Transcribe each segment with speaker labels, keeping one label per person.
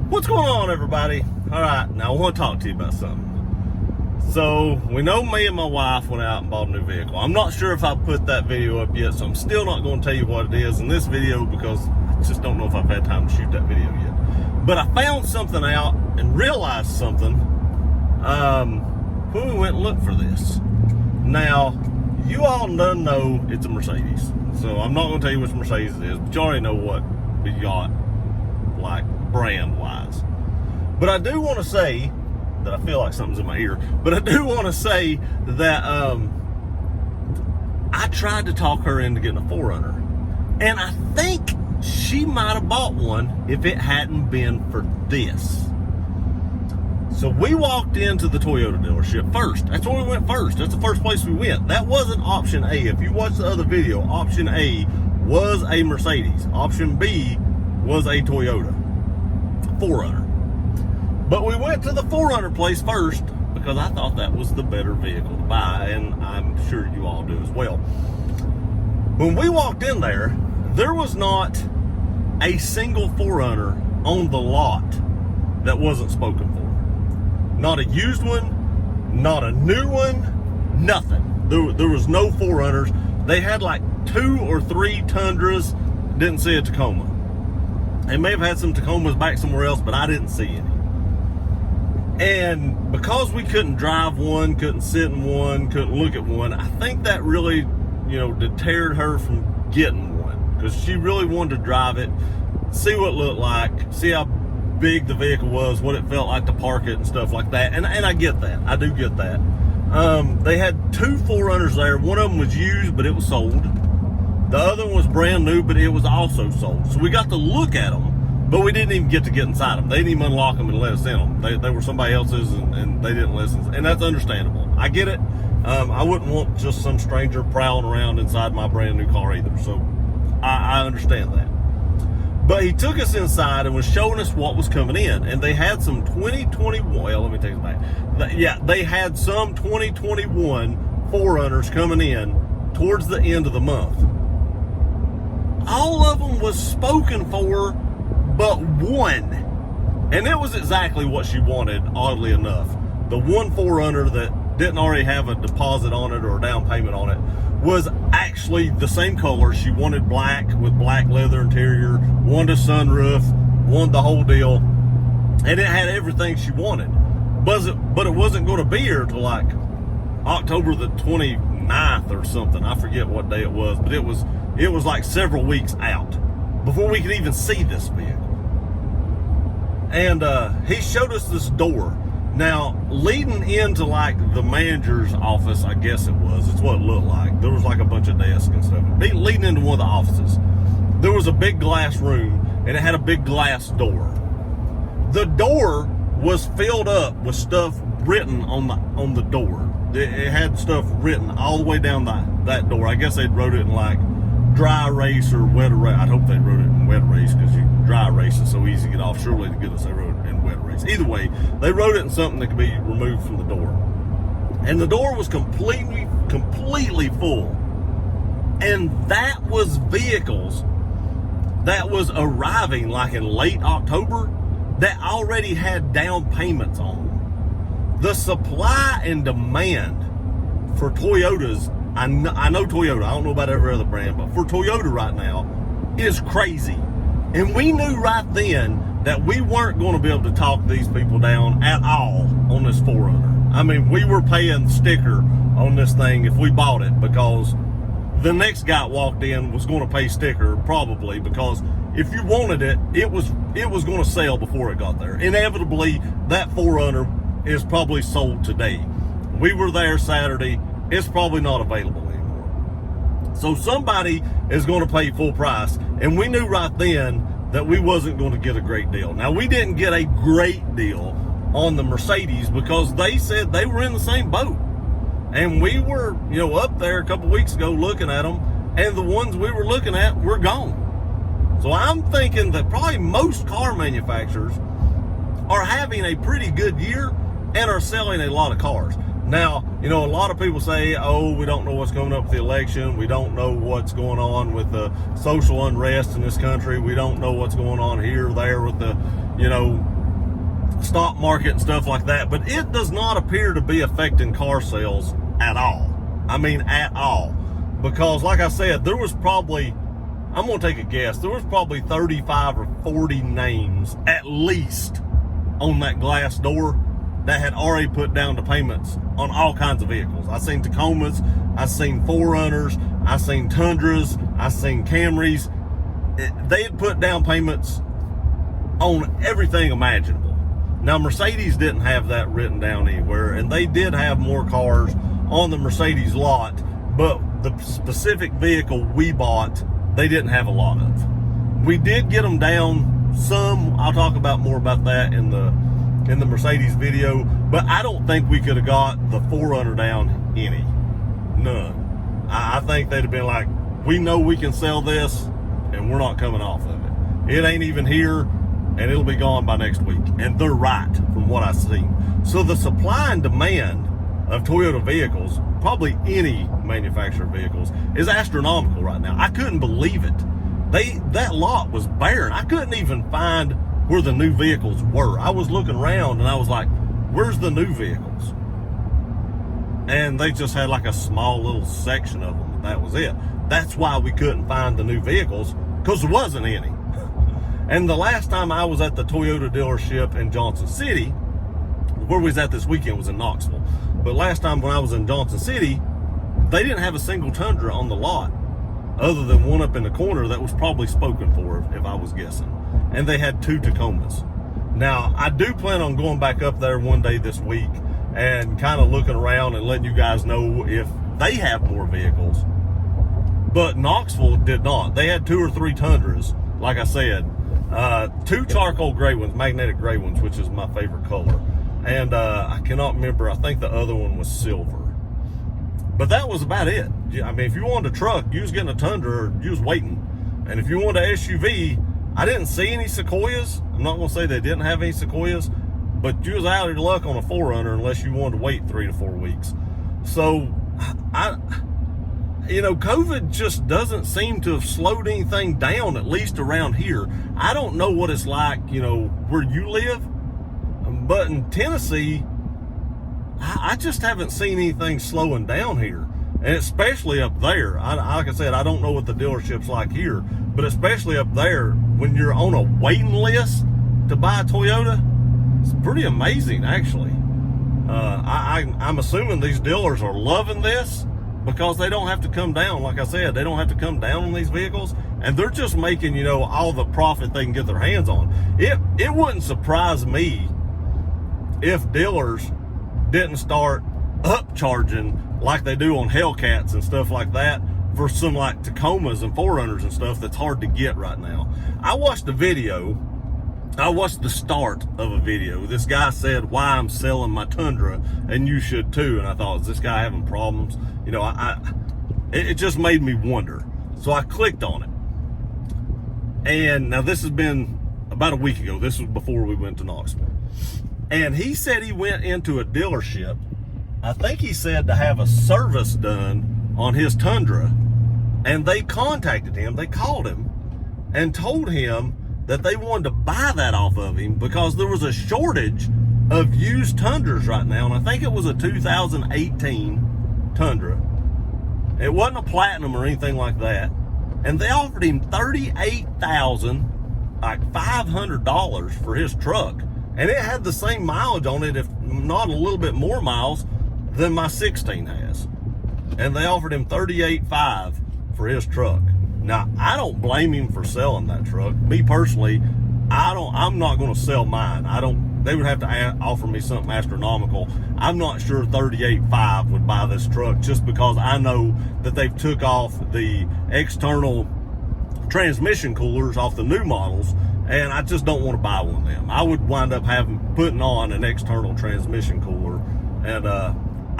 Speaker 1: What's going on, everybody? All right, now I want to talk to you about something. So, we know me and my wife went out and bought a new vehicle. I'm not sure if I put that video up yet, so I'm still not going to tell you what it is in this video because I just don't know if I've had time to shoot that video yet. But I found something out and realized something when we went and looked for this. Now, you all know it's a Mercedes. So, I'm not going to tell you which Mercedes it is, but you already know what we got, like, brand-wise. But I do want to say that I feel like something's in my ear, but I do want to say that I tried to talk her into getting a 4Runner, and I think she might have bought one if it hadn't been for this. So we walked into the Toyota dealership first. That's where we went first. That's the first place we went. That wasn't option A. If you watch the other video, option A was a Mercedes. Option B was a Toyota 4Runner. But we went to the 4Runner place first because I thought that was the better vehicle to buy, and I'm sure you all do as well. When we walked in there, there was not a single 4Runner on the lot that wasn't spoken for. Not a used one, not a new one, nothing. There was no 4Runners. They had like 2 or 3 Tundras, didn't see a Tacoma. They may have had some Tacomas back somewhere else, but I didn't see any. And because we couldn't drive one, couldn't sit in one, couldn't look at one, I think that really, deterred her from getting one. Because she really wanted to drive it, see what it looked like, see how big the vehicle was, what it felt like to park it and stuff like that. And I get that. I do get that. They had 2 4Runners there. One of them was used, but it was sold. The other one was brand new, but it was also sold. So we got to look at them, but we didn't even get to get inside them. They didn't even unlock them and let us in them. They were somebody else's, and they didn't listen. And that's understandable. I get it. I wouldn't want just some stranger prowling around inside my brand new car either. So I understand that. But he took us inside and was showing us what was coming in. And they had some 2021, well, let me take it back. Yeah, they had some 2021 4Runners coming in towards the end of the month. All of them was spoken for, but one. And it was exactly what she wanted, oddly enough. The one 4Runner that didn't already have a deposit on it or a down payment on it was actually the same color. She wanted black with black leather interior, wanted a sunroof, wanted the whole deal. And it had everything she wanted. But it wasn't going to be here till like October the 29th or something. I forget what day it was, but it was like several weeks out before we could even see this vehicle. And he showed us this door. Now, leading into like the manager's office, I guess it's what it looked like. There was like a bunch of desks and stuff. Leading into one of the offices, there was a big glass room, and it had a big glass door. The door was filled up with stuff written on the door. It had stuff written all the way down that door. I guess they'd wrote it in like dry erase or wet erase. I hope they wrote it in wet erase because dry erase is so easy to get off. Surely to goodness they wrote it in wet erase. Either way, they wrote it in something that could be removed from the door. And the door was completely full. And that was vehicles that was arriving like in late October that already had down payments on them. The supply and demand for Toyotas, I know Toyota, I don't know about every other brand, but for Toyota right now is crazy. And we knew right then that we weren't going to be able to talk these people down at all on this 4Runner. I mean, we were paying sticker on this thing if we bought it because the next guy walked in was going to pay sticker probably because if you wanted it, it was going to sell before it got there. Inevitably, that 4Runner is probably sold today. We were there Saturday. It's probably not available anymore. So somebody is going to pay full price. And we knew right then that we wasn't going to get a great deal. Now, we didn't get a great deal on the Mercedes because they said they were in the same boat. And we were, up there a couple weeks ago looking at them, and the ones we were looking at were gone. So I'm thinking that probably most car manufacturers are having a pretty good year and are selling a lot of cars. Now, a lot of people say, oh, we don't know what's coming up with the election. We don't know what's going on with the social unrest in this country. We don't know what's going on here or there with the, stock market and stuff like that, but it does not appear to be affecting car sales at all. I mean, at all. Because like I said, there was probably, I'm going to take a guess, there was probably 35 or 40 names at least on that glass door that had already put down the payments on all kinds of vehicles. I seen Tacomas, I seen 4Runners, I seen Tundras, I seen Camrys. They had put down payments on everything imaginable. Now, Mercedes didn't have that written down anywhere, and they did have more cars on the Mercedes lot, but the specific vehicle we bought, they didn't have a lot of. We did get them down some. I'll talk about more about that in the Mercedes video, but I don't think we could have got the 4Runner down any. None. I think they'd have been like, we know we can sell this, and we're not coming off of it. It ain't even here, and it'll be gone by next week. And they're right, from what I've seen. So the supply and demand of Toyota vehicles, probably any manufacturer of vehicles, is astronomical right now. I couldn't believe it. That lot was barren. I couldn't even find where the new vehicles were. I was looking around and I was like, where's the new vehicles? And they just had like a small little section of them. That was it. That's why we couldn't find the new vehicles, because there wasn't any. And the last time I was at the Toyota dealership in Johnson City, where we was at this weekend was in Knoxville. But last time when I was in Johnson City, they didn't have a single Tundra on the lot, other than one up in the corner that was probably spoken for, if I was guessing. And they had 2 Tacomas. Now, I do plan on going back up there one day this week and kind of looking around and letting you guys know if they have more vehicles. But Knoxville did not. They had 2 or 3 Tundras, like I said. 2 charcoal gray ones, magnetic gray ones, which is my favorite color. And I cannot remember, I think the other one was silver. But that was about it. I mean, if you wanted a truck, you was getting a Tundra or you was waiting. And if you wanted an SUV, I didn't see any Sequoias. I'm not going to say they didn't have any Sequoias, but you was out of your luck on a 4Runner unless you wanted to wait 3 to 4 weeks. So, COVID just doesn't seem to have slowed anything down, at least around here. I don't know what it's like, where you live, but in Tennessee, I just haven't seen anything slowing down here. And especially up there. Like I said, I don't know what the dealership's like here, but especially up there, when you're on a waiting list to buy a Toyota, it's pretty amazing, actually. I'm assuming these dealers are loving this because they don't have to come down. Like I said, they don't have to come down on these vehicles, and they're just making, all the profit they can get their hands on. It wouldn't surprise me if dealers didn't start upcharging like they do on Hellcats and stuff like that for some like Tacomas and 4Runners and stuff that's hard to get right now. I watched the start of a video. This guy said why I'm selling my Tundra, and you should too. And I thought, is this guy having problems? It just made me wonder. So I clicked on it. And now this has been about a week ago. This was before we went to Knoxville. And he said he went into a dealership, I think he said to have a service done on his Tundra, and they contacted him, they called him and told him that they wanted to buy that off of him because there was a shortage of used Tundras right now. And I think it was a 2018 Tundra. It wasn't a platinum or anything like that. And they offered him $38,500 for his truck. And it had the same mileage on it, if not a little bit more miles than my 16 has. And they offered him $38,500 for his truck. Now, I don't blame him for selling that truck. Me personally, I'm not going to sell mine. They would have to offer me something astronomical. I'm not sure $38,500 would buy this truck, just because I know that they've took off the external transmission coolers off the new models, and I just don't want to buy one of them. I would wind up putting on an external transmission cooler, and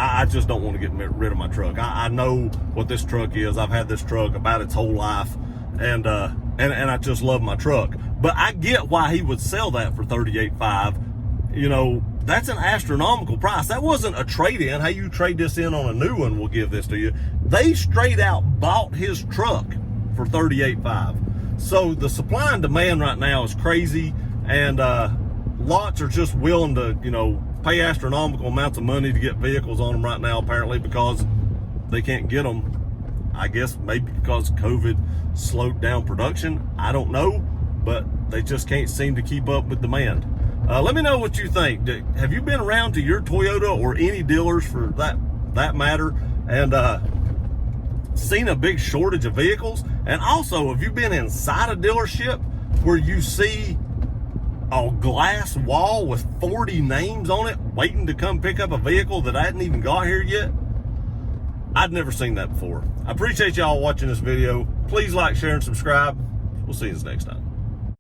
Speaker 1: I just don't want to get rid of my truck. I know what this truck is. I've had this truck about its whole life, and I just love my truck. But I get why he would sell that for $38,500. That's an astronomical price. That wasn't a trade-in. Hey, you trade this in on a new one, we'll give this to you. They straight out bought his truck for $38,500. So the supply and demand right now is crazy. And lots are just willing to, you know, pay astronomical amounts of money to get vehicles on them right now, apparently, because they can't get them. I guess maybe because COVID slowed down production. I don't know, but they just can't seem to keep up with demand. Let me know what you think. Have you been around to your Toyota or any dealers for that matter and seen a big shortage of vehicles? And also, have you been inside a dealership where you see a glass wall with 40 names on it waiting to come pick up a vehicle that hadn't even got here yet? I'd never seen that before. I appreciate y'all watching this video. Please like, share, and subscribe. We'll see you next time.